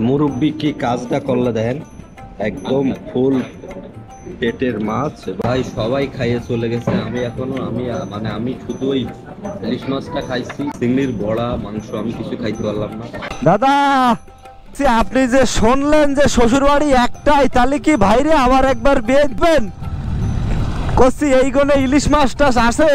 মুরব্বি কি কাজটা করলে দেখেন, একদম ফুল পেটের মাছ ভাই সবাই খাইয়ে চলে গেছে। আমি এখনো আমি শুধু ওই ইলিশ মাছটা খাইছি, চিংড়ির বড়া মাংস আমি কিছু খাইতে পারলাম না। দাদা আপনি যে শুনলেন যে শ্বশুর বাড়ি একটাই, তাহলে কি ভাইরে আবার একবার বিয়ে দিবেন? করছি এই গনে ইলিশ মাছ টাছ আছে।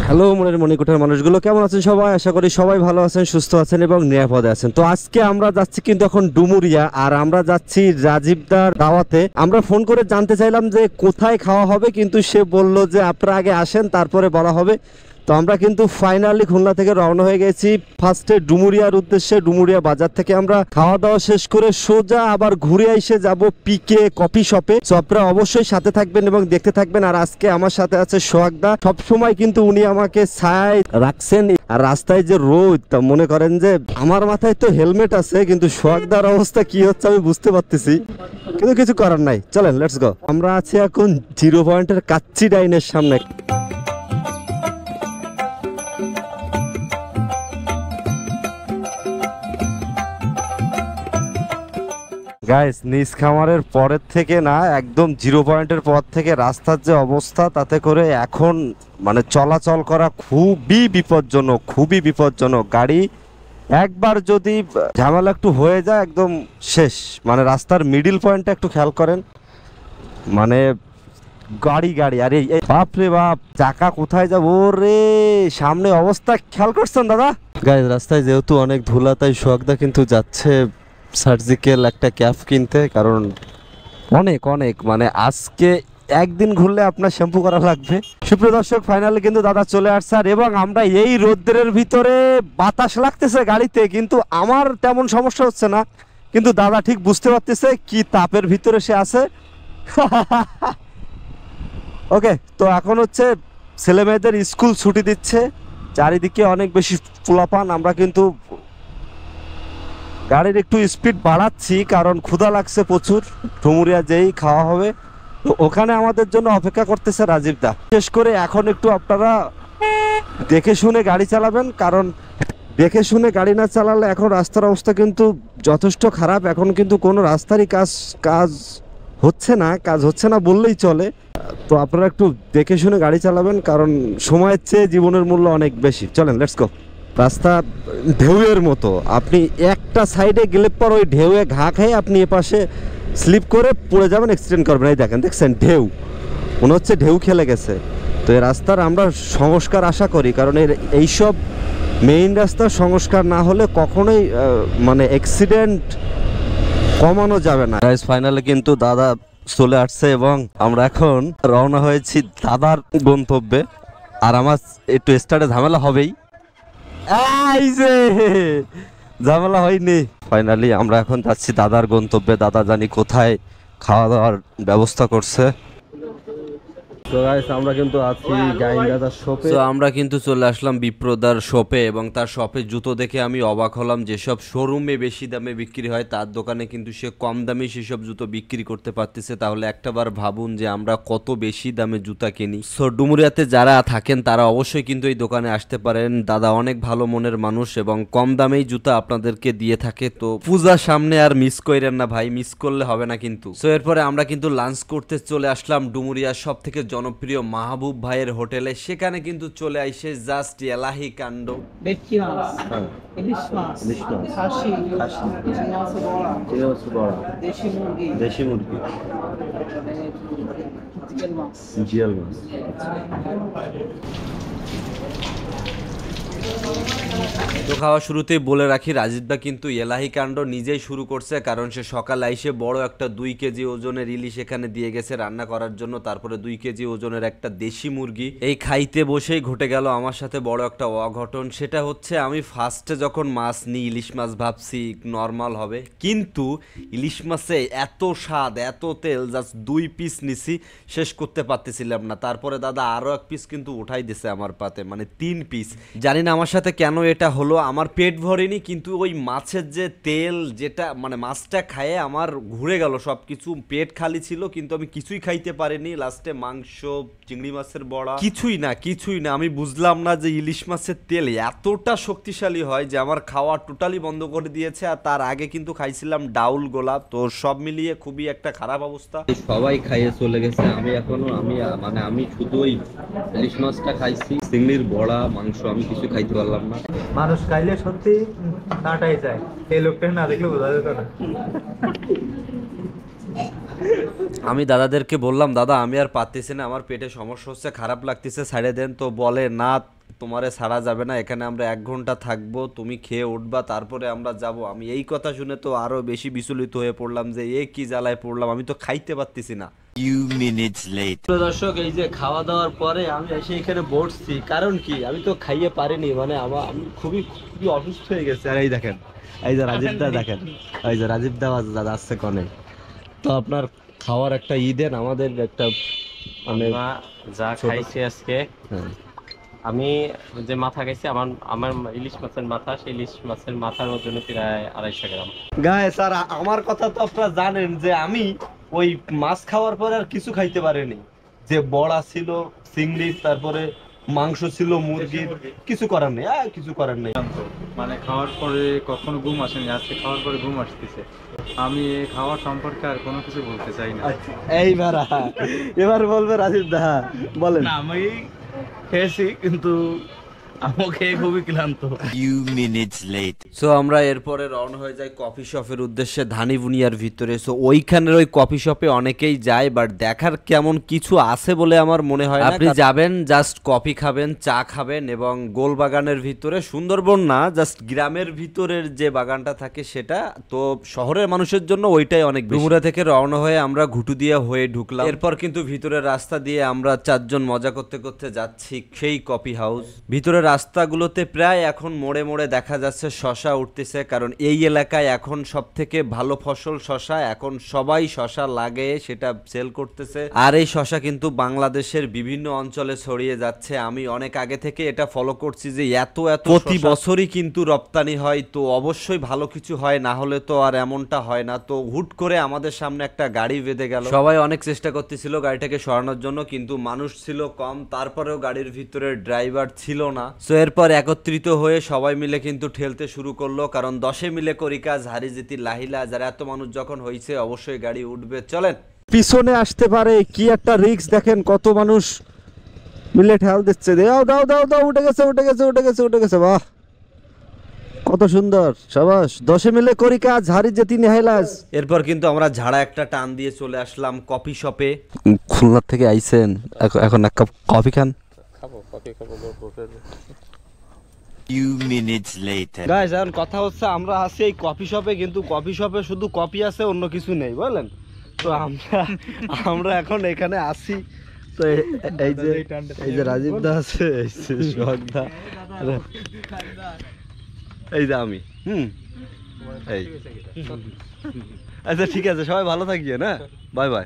হ্যালো মনের মণিকোঠার মানুষগুলো, কেমন আছেন সবাই? আশা করি সবাই ভালো আছেন, সুস্থ আছেন এবং নিরাপদে আছেন। তো আজকে আমরা যাচ্ছি কিন্তু এখন ডুমুরিয়া, আর আমরা যাচ্ছি রাজীবদার দাওয়াতে। আমরা ফোন করে জানতে চাইলাম যে কোথায় খাওয়া হবে, কিন্তু সে বলল যে আপনারা আগে আসেন তারপরে বলা হবে। তো আমরা কিন্তু ফাইনালি খুলনা থেকে রওনা হয়ে গেছি ফার্স্টে ডুমুরিয়ার উদ্দেশ্যে। ডুমুরিয়া বাজার থেকে আমরা খাওয়া দাওয়া শেষ করে সোজা আবার ঘুরে এসে যাব পিকে কফি শপে। তো আপনারা অবশ্যই সাথে থাকবেন এবং দেখতে থাকবেন। আর আজকে আমার সাথে আছে সোহাগদা। সবসময় কিন্তু উনি আমাকে ছায় রাখছেন, আর রাস্তায় যে রোদ, তা মনে করেন যে আমার মাথায় তো হেলমেট আছে, কিন্তু সোহাগদার অবস্থা কি হচ্ছে আমি বুঝতে পারতেছি, কিন্তু কিছু করার নাই। চলেন লেটস গো। আমরা আছি এখন 0 পয়েন্টের কাচ্চি ডাইনের সামনে। গাইস নিজ খামারের পরের থেকে না, একদম 0 পয়েন্টের পর থেকে রাস্তার যে অবস্থা, তাতে করে এখন মানে চলাচল করা খুবই বিপজ্জনক, খুবই বিপজ্জনক। গাড়ি একবার যদি ঝামেলা একটু হয়ে যায় একদম শেষ। মানে রাস্তার মিডিল পয়েন্টটা একটু খেয়াল করেন, মানে গাড়ি গাড়ি আরে বাপরে বাপ, চাকা কোথায় যাবো রে, সামনে অবস্থা খেয়াল করছেন দাদা? গাইস রাস্তায় যেহেতু অনেক ধুলা, তাই সোহাগদা কিন্তু যাচ্ছে সার্জিক্যাল একটা ক্যাপ কিনতে, কারণ অনেক অনেক মানে আজকে একদিন ঘুরলে আপনার শ্যাম্পু করা লাগবে। সুপ্রিয় দর্শক, ফাইনালি কিন্তু দাদা চলে আসছে, আর এবং আমরা এই রোদ্রের ভিতরে বাতাস লাগতেছে গাড়িতে, কিন্তু আমার তেমন সমস্যা হচ্ছে না, কিন্তু দাদা ঠিক বুঝতে পারতেছে কি তাপের ভিতরে সে আছে। ওকে, তো এখন হচ্ছে ছেলে মেয়েদের স্কুল ছুটি দিচ্ছে, চারিদিকে অনেক বেশি পোলাপান। আমরা কিন্তু গাড়ির একটু স্পিড বাড়াচ্ছি, কারণ ক্ষুধা লাগছে প্রচুর। ডুমুরিয়া যেই খাওয়া হবে, তো ওখানে আমাদের জন্য অপেক্ষা করতেছে রাজীবদা। বিশেষ করে এখন একটু আপনারা দেখে শুনে গাড়ি চালাবেন, কারণ দেখে শুনে গাড়ি না চালালে এখন রাস্তার অবস্থা কিন্তু যথেষ্ট খারাপ। এখন কিন্তু কোনো রাস্তারই কাজ হচ্ছে না বললেই চলে। তো আপনারা একটু দেখে শুনে গাড়ি চালাবেন, কারণ সময়ের চেয়ে জীবনের মূল্য অনেক বেশি। চলেন লেটস গো। রাস্তা ঢেউয়ের মতো, আপনি একটা সাইডে গেলে পর ওই ঢেউয়ে ঘা খেয়ে আপনি এপাশে স্লিপ করে পড়ে যাবেন, অ্যাক্সিডেন্ট করবেন। এই দেখছেন ঢেউ, মনে হচ্ছে ঢেউ খেলে গেছে। তো এই রাস্তার আমরা সংস্কার আশা করি, কারণ এইসব মেইন রাস্তার সংস্কার না হলে কখনোই মানে অ্যাক্সিডেন্ট কমানো যাবে না। ফাইনালি কিন্তু দাদা চলে আসছে এবং আমরা এখন রওনা হয়েছি দাদার গন্তব্যে। আর আমার একটু স্টার্টে ঝামেলা হবেই, এই যে ঝামেলা হয়নি। ফাইনালি আমরা এখন যাচ্ছি দাদার গন্তব্যে। দাদা জানি কোথায় খাওয়া দাওয়ার ব্যবস্থা করছে। তো গাইস আমরা কিন্তু আছি গাইন্দাদার শপে। তো আমরা কিন্তু চলে আসলাম বিপ্রদার শপে, এবং তার শপে জুতো দেখে আমি অবাক হলাম। যেসব শোরুমে বেশি দামে বিক্রি হয়, তার দোকানে কিন্তু সে কম দামে সেসব জুতো বিক্রি করতে পারতেছে। তাহলে একটাবার ভাবুন যে আমরা কত বেশি দামে জুতা কিনি। সো ডুমুরিয়াতে যারা থাকেন তারা অবশ্যই কিন্তু এই দোকানে আসতে পারেন। দাদা অনেক ভালো মনের মানুষ এবং কম দামেই জুতা আপনাদেরকে দিয়ে থাকে। তো পূজার সামনে আর মিস করেন না ভাই, মিস করলে হবে না কিন্তু। সো এরপরে আমরা কিন্তু লাঞ্চ করতে চলে আসলাম ডুমুরিয়ার সব থেকে জনপ্রিয় মাহবুব ভাইয়ের হোটেলে। সেখানে কিন্তু চলে আইসে জাস্ট এলাহি কাণ্ড। ভেটকি মাছ, ইলিশ মাছ, খাসি, দেশি মুরগি, জিয়াল মাছ। তো খাওয়া শুরুতেই বলে রাখি, রাজীবদা কিন্তু এলাহি কাণ্ড নিজেই শুরু করছে, কারণ সে সকালে আইসে বড় একটা 2 কেজি ওজনের ইলিশ এখানে দিয়ে গেছে রান্না করার জন্য। তারপরে 2 কেজি ওজনের একটা দেশি মুরগি। এই খাইতে বসেই ঘটে গেল আমার সাথে বড় একটা অঘটন। সেটা হচ্ছে, আমি ফার্স্টে যখন মাছ নিই, ইলিশ মাছ ভাবছি নর্মাল হবে, কিন্তু ইলিশ মাছে এত স্বাদ, এত তেল, জাস্ট 2 পিস নিছি, শেষ করতে পারতেছিলাম না। তারপরে দাদা আরো 1 পিস কিন্তু উঠাই দিছে আমার পাতে, মানে 3 পিস। জানি না আমার সাথে কেন এটা হলো, আমার পেট ভরেনি, কিন্তু ওই মাছের যে তেল, যেটা মানে মাছটা খায়ে আমার ঘুরে গেল সব কিছু, পেট খালি ছিল কিন্তু আমি কিছুই খাইতে পারিনি। লাস্টে মাংস, চিংড়ি মাছের বড়া, কিছুই না। আমি বুঝলাম না যে ইলিশ মাছের তেল এতটা শক্তিশালী হয় যে আমার খাওয়া টোটালি বন্ধ করে দিয়েছে। আর তার আগে কিন্তু খাইছিলাম ডাউল গোলাপ, তো সব মিলিয়ে খুবই একটা খারাপ অবস্থা। সবাই খাইয়ে চলে গেছে, আমি শুধু ওই ইলিশ মাছটা খাইছি, চিংড়ির বড়া, মাংস আমি কিছু খাইতে পারলাম না। মানুষ খাইলে সত্যি কাটাই যায়, এই লোকটা না দেখলে বোঝা যেত না। আমি দাদাদেরকে বললাম, দাদা আমি আর পারতেছি না, আমার পেটে সমস্যা হচ্ছে, খারাপ লাগতেছে, ছাড়ে দেন। তো বলে না, তোমারে ছাড়া যাবে না, এখানে আমরা 1 ঘন্টা থাকবো, তুমি খেয়ে উঠবা, তারপরে আমরা যাব। আমি এই কথা শুনে তো আরো বেশি বিচলিত হয়ে পড়লাম যে এ কি জ্বালায় পড়লাম, আমি তো খাইতে পারতেছি না। দর্শক, এই যে খাওয়া দাওয়ার পরে আমি এসে এখানে বসছি, কারণ কি আমি তো খাইয়ে পারিনি, মানে আমি খুবই অসুস্থ হয়ে গেছে। আর এই দেখেন, এই যে রাজীব দা দেখেন, এই যে রাজীব দা দাদা আসছে কনে। তো আপনার খাওয়ার একটা দেন, আমাদের একটা মানে যা খাইছি আজকে, আমি যে মাথা খাইছি, আমার ইলিশ মাছের মাথা, সেই ইলিশ মাছের মাথার ওজন প্রায় 250 গ্রাম। গায়ে স্যার, আমার কথা তো আপনারা জানেন যে আমি ওই মাছ খাওয়ার পরে আর কিছু খাইতে পারিনি। যে বড়া ছিল চিংড়ি, তারপরে মাংস ছিল মুরগির, কিছু করার নেই, কিছু করার নেই। মানে খাওয়ার পরে কখনো ঘুম আসেনি, আজকে খাওয়ার পরে ঘুম আসতেছে। আমি এই খাওয়ার সম্পর্কে আর কোনো কিছু বলতে চাই না। এবার বলবে রাজীব দা, বলেন। না, আমি খেয়েছি কিন্তু আমাকে খুবই ক্লান্ত। সো আমরা এরপরে রওনা হয়ে যাই কফি শপের উদ্দেশ্যে ধানিবুনিয়ার ভিতরে। সো ওইখানের ওই কফি শপে অনেকেই যায়, বাট দেখার কেমন কিছু আছে বলে আমার মনে হয় না। আপনি যাবেন, জাস্ট কফি খাবেন, চা খাবেন, এবং গোল বাগানের ভিতরে, সুন্দরবন না, জাস্ট গ্রামের ভিতরের যে বাগানটা থাকে সেটা। তো শহরের মানুষের জন্য ওইটাই অনেক। ডুমুরা থেকে রওনা হয়ে আমরা ঘুটু দিয়ে হয়ে ঢুকলাম। এরপর কিন্তু ভিতরের রাস্তা দিয়ে আমরা 4 জন মজা করতে করতে যাচ্ছি সেই কফি হাউস। ভিতরের রাস্তাগুলোতে প্রায় এখন মোড়ে মোড়ে দেখা যাচ্ছে শশা উঠতেছে, কারণ এই এলাকায় এখন সব থেকে ভালো ফসল শশা। এখন সবাই শশা লাগে, সেটা সেল করতেছে। আর এই শশা কিন্তু বাংলাদেশের বিভিন্ন অঞ্চলে ছড়িয়ে যাচ্ছে। আমি অনেক আগে থেকে এটা ফলো করছি যে এত প্রতি বছরই কিন্তু রপ্তানি হয়, তো অবশ্যই ভালো কিছু হয়, না হলে তো আর এমনটা হয় না। তো হুট করে আমাদের সামনে একটা গাড়ি বেঁধে গেল। সবাই অনেক চেষ্টা করতেছিল গাড়িটাকে সরানোর জন্য, কিন্তু মানুষ ছিল কম, তারপরেও গাড়ির ভিতরে ড্রাইভার ছিল না। সো এরপর একত্রিত হয়ে সবাই মিলে কিন্তু ঠেলতে শুরু করলো, কারণ 10 মিলে করি কাজ, হারি জিতি লাহিলা। যারা এত মানুষ যখন হয়েছে, অবশ্যই গাড়ি উঠবে। চলেন, পিছনে আসতে পারে, কি একটা রিস্ক দেখেন, কত মানুষ মিলে ঠেল দিচ্ছে। দাও দাও দাও দাও, উঠে গেছে, বাহ কত সুন্দর, সাবাস। 10 মিলে করি কাজ, হারি জিতি নেহাইলাস। এরপর কিন্তু আমরা ঝাড়া একটা টান দিয়ে চলে আসলাম কফি শপে। খুলনা থেকে আইছেন, এখন এক কাপ কফি খান। গাইস, এখন কথা হচ্ছে আমরা আছি এই কফি শপে, কিন্তু কফি শপে শুধু কফি আছে, অন্য কিছু নেই, বুঝলেন। তো আমরা এখন এখানে আসি। তো এই যে রাজীব দা আছে, এই যে সোহাগ দা, এই যে আমি, এই আচ্ছা ঠিক আছে, সবাই ভালো থাকিয়ে না, বাই বাই।